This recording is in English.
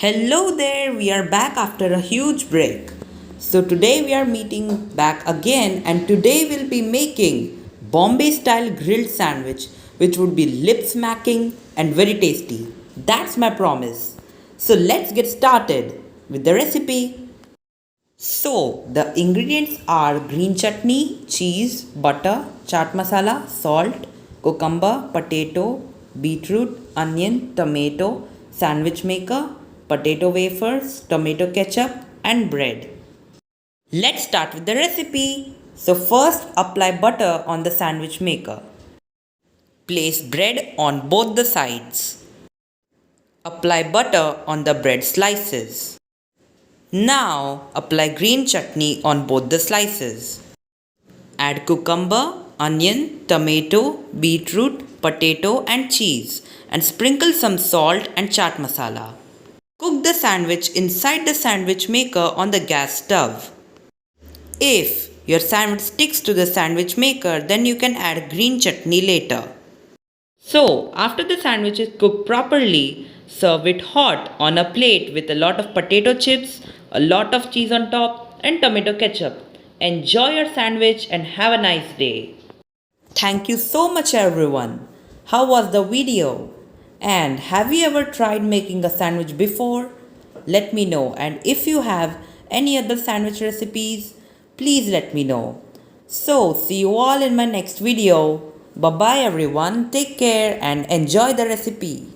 Hello there, we are back after a huge break. So today we are meeting back again and today we'll be making Bombay style grilled sandwich which would be lip smacking and very tasty. That's my promise. So let's get started with the recipe. So the ingredients are green chutney, cheese, butter, chaat masala, salt, cucumber, potato, beetroot, onion, tomato, sandwich maker, potato wafers, tomato ketchup and bread. Let's start with the recipe. So first apply butter on the sandwich maker. Place bread on both the sides. Apply butter on the bread slices. Now apply green chutney on both the slices. Add cucumber, onion, tomato, beetroot, potato and cheese and sprinkle some salt and chaat masala. Cook the sandwich inside the sandwich maker on the gas stove. If your sandwich sticks to the sandwich maker, then you can add green chutney later. So, after the sandwich is cooked properly, serve it hot on a plate with a lot of potato chips, a lot of cheese on top, and tomato ketchup. Enjoy your sandwich and have a nice day. Thank you so much, everyone. How was the video? And have you ever tried making a sandwich before? Let me know. And if you have any other sandwich recipes, please let me know. So, see you all in my next video. Bye bye everyone. Take care and enjoy the recipe.